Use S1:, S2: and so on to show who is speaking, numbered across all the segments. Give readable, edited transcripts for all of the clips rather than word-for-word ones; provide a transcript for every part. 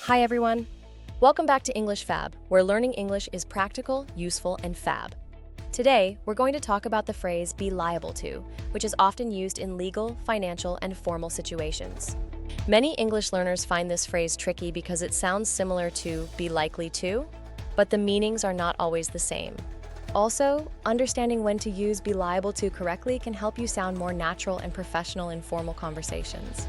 S1: Hi everyone! Welcome back to English Fab, where learning English is practical, useful, and fab. Today, we're going to talk about the phrase be liable to, which is often used in legal, financial, and formal situations. Many English learners find this phrase tricky because it sounds similar to be likely to, but the meanings are not always the same. Also, understanding when to use be liable to correctly can help you sound more natural and professional in formal conversations.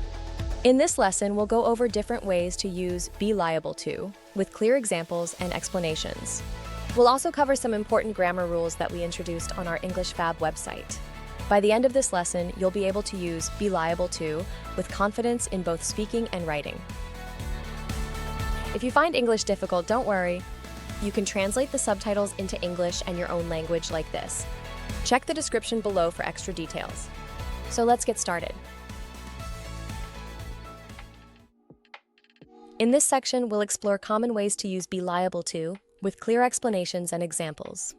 S1: In this lesson, we'll go over different ways to use be liable to, with clear examples and explanations. We'll also cover some important grammar rules that we introduced on our English Fab website. By the end of this lesson, you'll be able to use be liable to with confidence in both speaking and writing. If you find English difficult, don't worry. You can translate the subtitles into English and your own language like this. Check the description below for extra details. So let's get started. In this section, we'll explore common ways to use be liable to, with clear explanations and examples.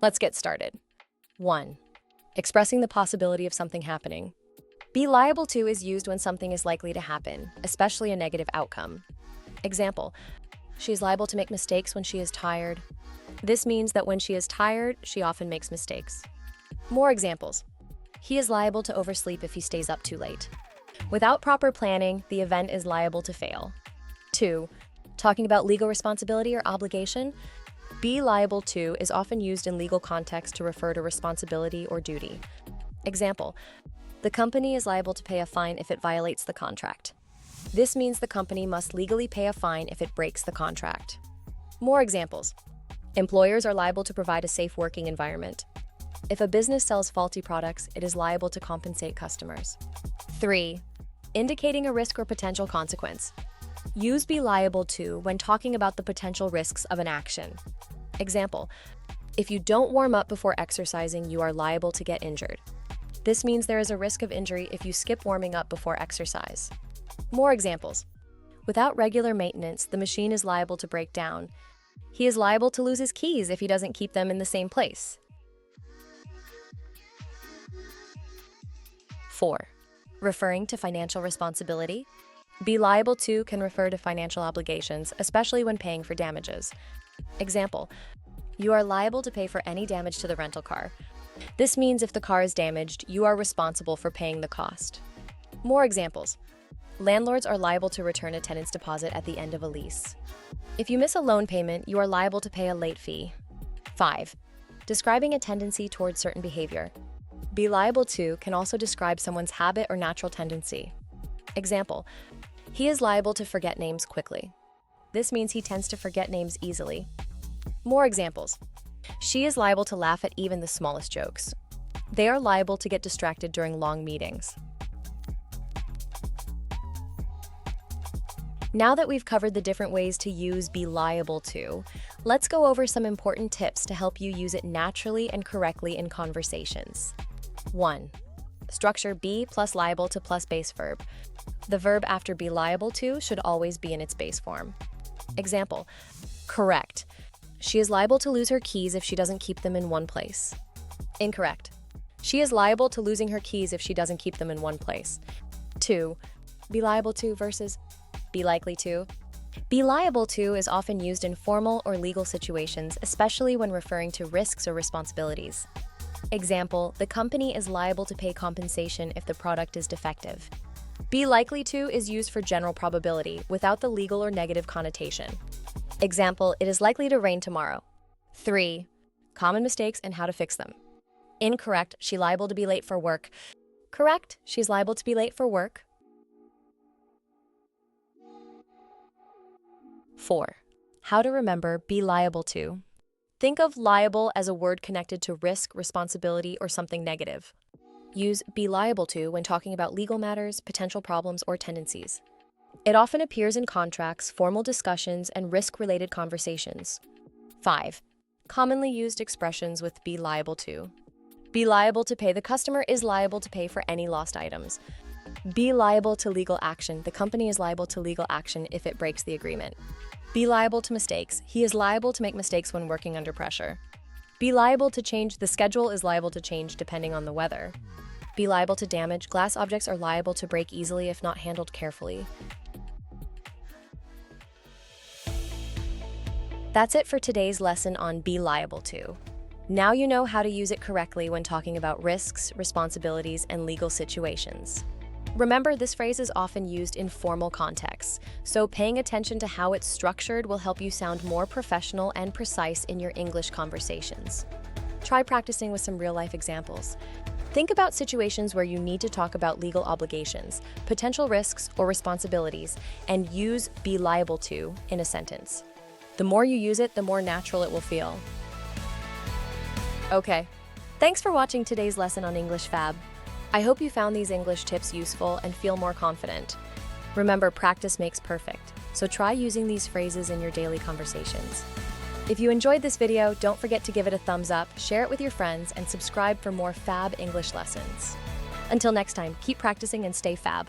S1: Let's get started. 1. Expressing the possibility of something happening. Be liable to is used when something is likely to happen, especially a negative outcome. Example, she is liable to make mistakes when she is tired. This means that when she is tired, she often makes mistakes. More examples. He is liable to oversleep if he stays up too late. Without proper planning, the event is liable to fail. 2. Talking about legal responsibility or obligation. Be liable to is often used in legal context to refer to responsibility or duty. Example, the company is liable to pay a fine if it violates the contract. This means the company must legally pay a fine if it breaks the contract. More examples. Employers are liable to provide a safe working environment. If a business sells faulty products, it is liable to compensate customers. 3. Indicating a risk or potential consequence. Use be liable to when talking about the potential risks of an action. Example, if you don't warm up before exercising, you are liable to get injured. This means there is a risk of injury if you skip warming up before exercise. More examples. Without regular maintenance, the machine is liable to break down. He is liable to lose his keys if he doesn't keep them in the same place. 4. Referring to financial responsibility. Be liable to can refer to financial obligations, especially when paying for damages. Example, you are liable to pay for any damage to the rental car. This means if the car is damaged, you are responsible for paying the cost. More examples. Landlords are liable to return a tenant's deposit at the end of a lease. If you miss a loan payment, you are liable to pay a late fee. 5. Describing a tendency towards certain behavior. Be liable to can also describe someone's habit or natural tendency. Example, he is liable to forget names quickly. This means he tends to forget names easily. More examples. She is liable to laugh at even the smallest jokes. They are liable to get distracted during long meetings. Now that we've covered the different ways to use be liable to, let's go over some important tips to help you use it naturally and correctly in conversations. 1. Structure be plus liable to plus base verb. The verb after be liable to should always be in its base form. Example, correct. She is liable to lose her keys if she doesn't keep them in one place. Incorrect. She is liable to losing her keys if she doesn't keep them in one place. 2. Be liable to versus be likely to. Be liable to is often used in formal or legal situations, especially when referring to risks or responsibilities. Example, the company is liable to pay compensation if the product is defective. Be likely to is used for general probability without the legal or negative connotation. Example, it is likely to rain tomorrow. 3. Common mistakes and how to fix them. Incorrect, she liable to be late for work. Correct, she's liable to be late for work. 4. How to remember be liable to. Think of liable as a word connected to risk, responsibility, or something negative. Use be liable to when talking about legal matters, potential problems, or tendencies. It often appears in contracts, formal discussions, and risk-related conversations. 5. Commonly used expressions with be liable to. Be liable to pay. The customer is liable to pay for any lost items. Be liable to legal action. The company is liable to legal action if it breaks the agreement. Be liable to mistakes. He is liable to make mistakes when working under pressure. Be liable to change. The schedule is liable to change depending on the weather. Be liable to damage. Glass objects are liable to break easily if not handled carefully. That's it for today's lesson on be liable to. Now you know how to use it correctly when talking about risks, responsibilities, and legal situations. Remember, this phrase is often used in formal contexts, so paying attention to how it's structured will help you sound more professional and precise in your English conversations. Try practicing with some real-life examples. Think about situations where you need to talk about legal obligations, potential risks, or responsibilities, and use be liable to in a sentence. The more you use it, the more natural it will feel. Okay, thanks for watching today's lesson on English Fab. I hope you found these English tips useful and feel more confident. Remember, practice makes perfect, so try using these phrases in your daily conversations. If you enjoyed this video, don't forget to give it a thumbs up, share it with your friends, and subscribe for more Fab English lessons. Until next time, keep practicing and stay Fab.